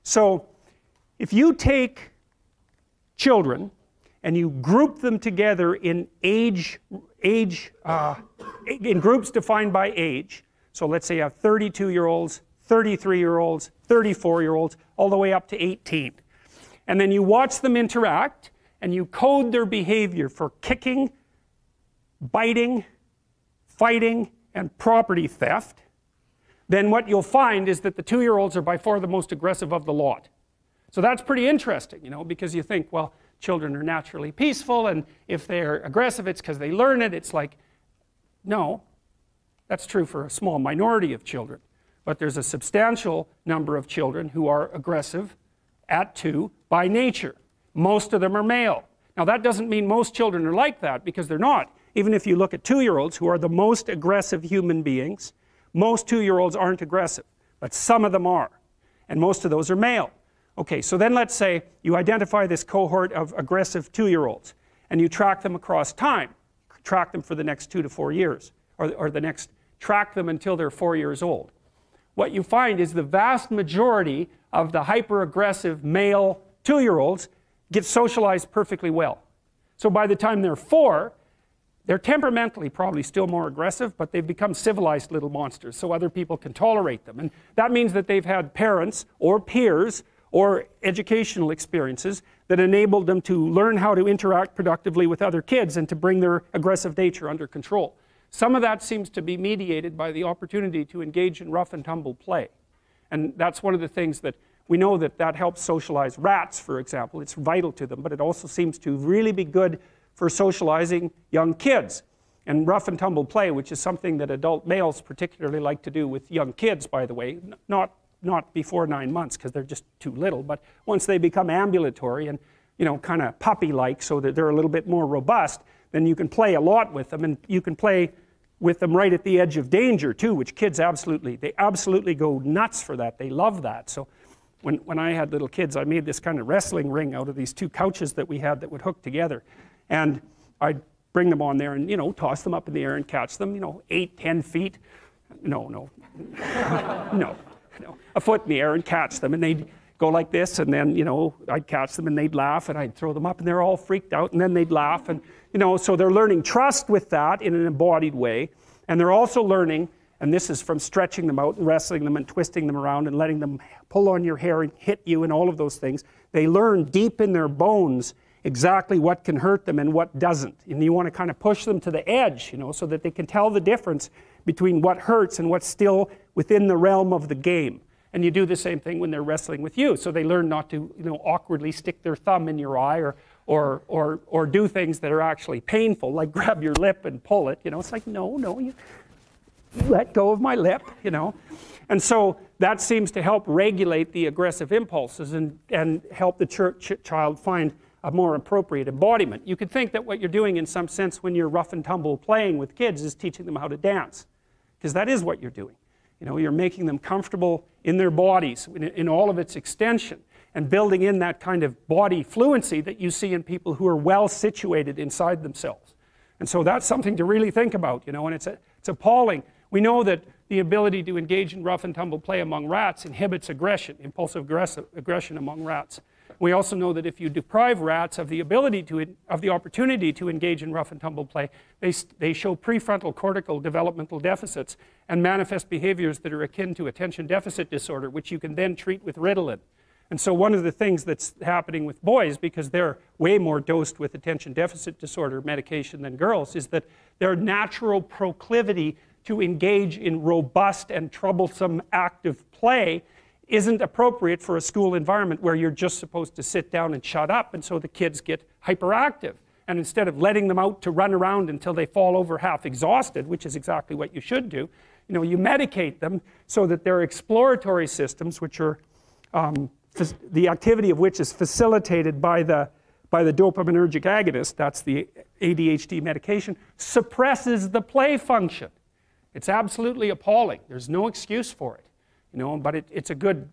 So if you take children and you group them together in in groups defined by age, so let's say you have 32-year-olds, 33-year-olds, 34-year-olds, all the way up to 18. And then you watch them interact, and you code their behavior for kicking, biting, fighting, and property theft, then what you'll find is that the 2-year-olds are by far the most aggressive of the lot. So that's pretty interesting, you know, because you think, well, children are naturally peaceful, and if they're aggressive, it's because they learn it. It's like, no, that's true for a small minority of children. But there's a substantial number of children who are aggressive at 2 by nature. Most of them are male. Now that doesn't mean most children are like that, because they're not. Even if you look at 2-year-olds, who are the most aggressive human beings, most 2-year-olds aren't aggressive, but some of them are. And most of those are male. Okay, so then let's say you identify this cohort of aggressive 2-year-olds, and you track them across time. Track them for the next 2 to 4 years, or track them until they're 4 years old. What you find is the vast majority of the hyper-aggressive male 2-year-olds get socialized perfectly well. So by the time they're 4, they're temperamentally probably still more aggressive, but they've become civilized little monsters, so other people can tolerate them. And that means that they've had parents or peers or educational experiences that enabled them to learn how to interact productively with other kids and to bring their aggressive nature under control. Some of that seems to be mediated by the opportunity to engage in rough and tumble play. And that's one of the things that we know that helps socialize rats, for example. It's vital to them, but it also seems to really be good for socializing young kids. And rough and tumble play, which is something that adult males particularly like to do with young kids, by the way, not before 9 months, because they're just too little, but once they become ambulatory and, you know, kind of puppy-like, so that they're a little bit more robust, then you can play a lot with them, and you can play with them right at the edge of danger too, which kids absolutely go nuts for that. They love that. So when I had little kids, I made this kind of wrestling ring out of these 2 couches that we had that would hook together, and I'd bring them on there and, you know, toss them up in the air and catch them, you know, 8, 10 feet, no, a foot in the air and catch them, and they'd go like this, and then, you know, I'd catch them and they'd laugh, and I'd throw them up and they're all freaked out, and then they'd laugh, and, you know, so they're learning trust with that in an embodied way, and they're also learning, and this is from stretching them out and wrestling them and twisting them around and letting them pull on your hair and hit you and all of those things. They learn deep in their bones exactly what can hurt them and what doesn't, and you want to kind of push them to the edge, you know, so that they can tell the difference between what hurts and what's still within the realm of the game. And you do the same thing when they're wrestling with you, so they learn not to, you know, awkwardly stick their thumb in your eye or do things that are actually painful, like grab your lip and pull it. You know, it's like, no, you let go of my lip, you know. And so that seems to help regulate the aggressive impulses and help the child find a more appropriate embodiment. You could think that what you're doing in some sense when you're rough and tumble playing with kids is teaching them how to dance, because that is what you're doing. You know, you're making them comfortable in their bodies in all of its extension, and building in that kind of body fluency that you see in people who are well situated inside themselves. And so that's something to really think about, you know, and it's appalling. We know that the ability to engage in rough and tumble play among rats inhibits aggression, impulsive aggression among rats. We also know that if you deprive rats of the opportunity to engage in rough and tumble play, they show prefrontal cortical developmental deficits and manifest behaviors that are akin to attention deficit disorder, which you can then treat with Ritalin. And so one of the things that's happening with boys, because they're way more dosed with attention deficit disorder medication than girls, is that their natural proclivity to engage in robust and troublesome active play isn't appropriate for a school environment where you're just supposed to sit down and shut up, and so the kids get hyperactive. And instead of letting them out to run around until they fall over half exhausted, which is exactly what you should do, you know, you medicate them so that their exploratory systems, which are the activity of which is facilitated by the dopaminergic agonist, that's the ADHD medication, suppresses the play function. It's absolutely appalling. There's no excuse for it. You know, but it's a good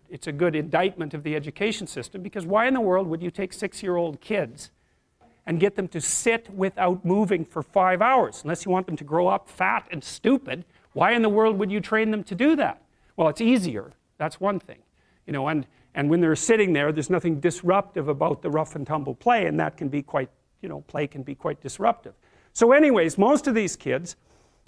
indictment of the education system, because why in the world would you take 6-year-old kids and get them to sit without moving for 5 hours? Unless you want them to grow up fat and stupid, why in the world would you train them to do that? Well, it's easier. That's one thing. You know, and when they're sitting there, there's nothing disruptive about the rough and tumble play, and that can be quite, you know, play can be quite disruptive. So anyways, most of these kids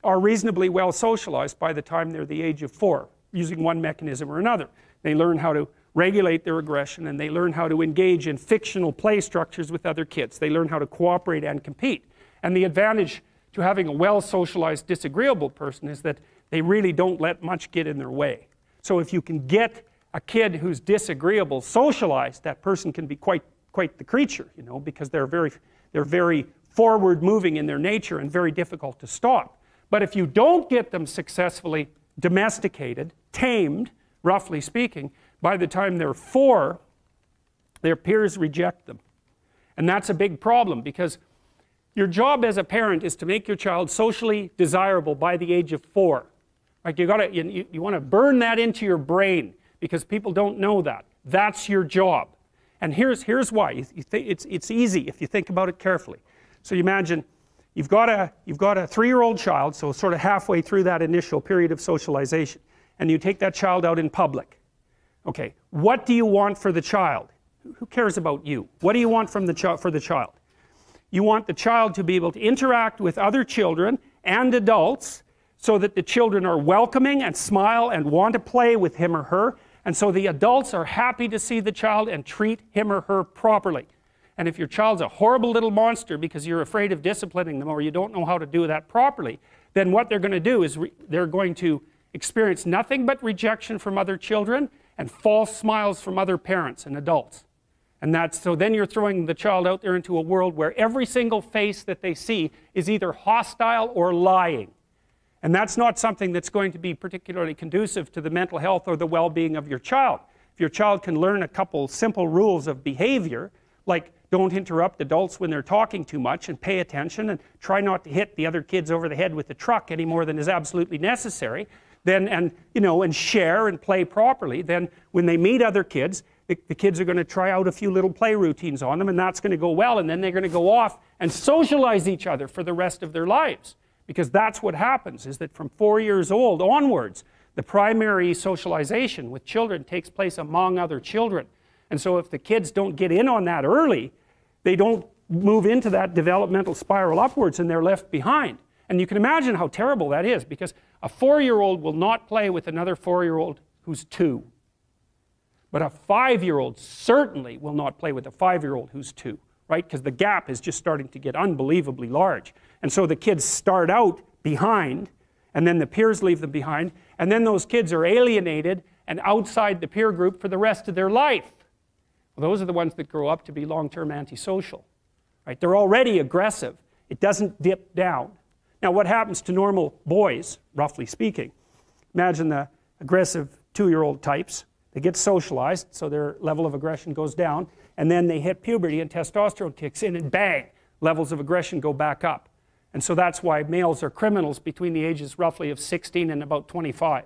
are reasonably well socialized by the time they're the age of 4, using one mechanism or another. They learn how to regulate their aggression, and they learn how to engage in fictional play structures with other kids. They learn how to cooperate and compete. And the advantage to having a well-socialized disagreeable person is that they really don't let much get in their way. So if you can get a kid who's disagreeable socialized, that person can be quite the creature, you know, because they're very forward moving in their nature and very difficult to stop. But if you don't get them successfully domesticated, tamed, roughly speaking, by the time they're 4, their peers reject them. And that's a big problem, because your job as a parent is to make your child socially desirable by the age of 4. Like you want to burn that into your brain, because people don't know that. That's your job. And here's why. It's easy if you think about it carefully. So you imagine you've got a 3-year-old child, so sort of halfway through that initial period of socialization, and you take that child out in public. Okay, what do you want for the child? Who cares about you? What do you want from for the child? You want the child to be able to interact with other children and adults so that the children are welcoming and smile and want to play with him or her, and so the adults are happy to see the child and treat him or her properly. And if your child's a horrible little monster because you're afraid of disciplining them, or you don't know how to do that properly, then what they're going to do is they're going to experience nothing but rejection from other children and false smiles from other parents and adults. And so then you're throwing the child out there into a world where every single face that they see is either hostile or lying. And that's not something that's going to be particularly conducive to the mental health or the well-being of your child. If your child can learn a couple simple rules of behavior, like don't interrupt adults when they're talking too much, and pay attention, and try not to hit the other kids over the head with the truck any more than is absolutely necessary, then, and share and play properly, then when they meet other kids, the kids are going to try out a few little play routines on them, and that's going to go well, and then they're going to go off and socialize each other for the rest of their lives. Because that's what happens, is that from 4 years old onwards, the primary socialization with children takes place among other children. And so if the kids don't get in on that early, they don't move into that developmental spiral upwards, and they're left behind. And you can imagine how terrible that is, because a 4-year-old will not play with another 4-year-old who's 2. But a 5-year-old certainly will not play with a 5-year-old who's 2, right? Because the gap is just starting to get unbelievably large. And so the kids start out behind, and then the peers leave them behind, and then those kids are alienated and outside the peer group for the rest of their life. Well, those are the ones that grow up to be long-term antisocial, right? They're already aggressive. It doesn't dip down. Now, what happens to normal boys, roughly speaking? Imagine the aggressive 2-year-old types. They get socialized, so their level of aggression goes down, and then they hit puberty and testosterone kicks in, and bang, levels of aggression go back up. And so that's why males are criminals between the ages roughly of 16 and about 25.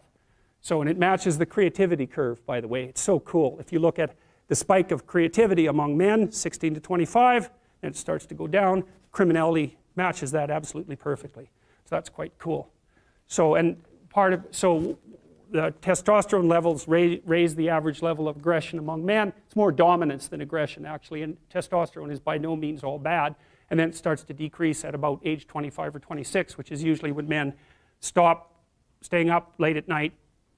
So, and it matches the creativity curve, by the way. It's so cool. If you look at the spike of creativity among men, 16 to 25, and it starts to go down, criminality matches that absolutely perfectly. So that's quite cool. So, so the testosterone levels raise the average level of aggression among men. It's more dominance than aggression, actually, and testosterone is by no means all bad. And then it starts to decrease at about age 25 or 26, which is usually when men stop staying up late at night,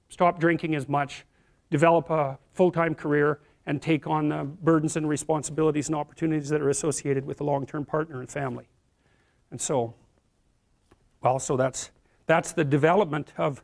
stop drinking as much, develop a full-time career, and take on the burdens and responsibilities and opportunities that are associated with a long-term partner and family. And so, well, so that's the development of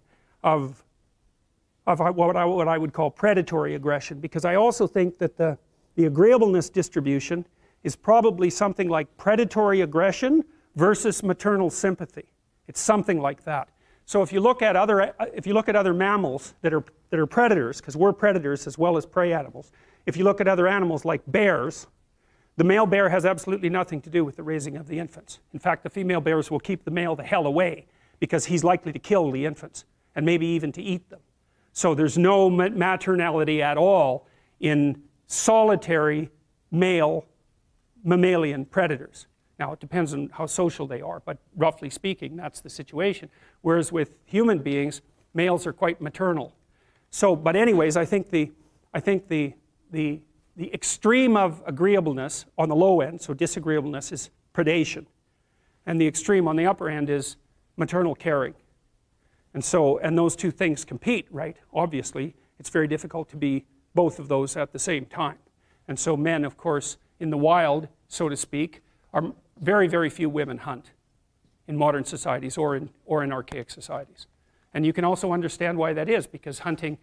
what I would call predatory aggression, because I also think that the agreeableness distribution is probably something like predatory aggression versus maternal sympathy. It's something like that. So if you look at other mammals that are predators, because we're predators as well as prey animals, if you look at other animals like bears, the male bear has absolutely nothing to do with the raising of the infants. In fact, the female bears will keep the male the hell away, because he's likely to kill the infants and maybe even to eat them. So there's no maternality at all in solitary male mammalian predators. Now, it depends on how social they are, but roughly speaking, that's the situation. Whereas with human beings, males are quite maternal. So, but anyways, I think I think the extreme of agreeableness on the low end, so disagreeableness, is predation. And the extreme on the upper end is maternal caring. And those two things compete, right? Obviously, it's very difficult to be both of those at the same time. And so men, of course, in the wild, so to speak, are very, very few women hunt in modern societies or in archaic societies. And you can also understand why that is, because hunting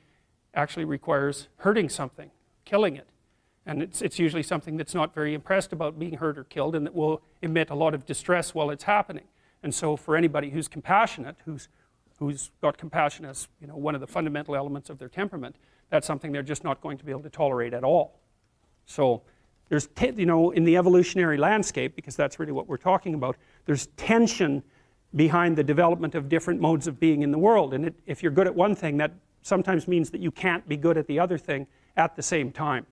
actually requires hurting something, killing it. And it's usually something that's not very impressed about being hurt or killed, and that will emit a lot of distress while it's happening. And so for anybody who's compassionate, who's got compassion as, you know, one of the fundamental elements of their temperament, that's something they're just not going to be able to tolerate at all. So there's, you know, in the evolutionary landscape, because that's really what we're talking about, there's tension behind the development of different modes of being in the world. And if you're good at one thing, that sometimes means that you can't be good at the other thing at the same time.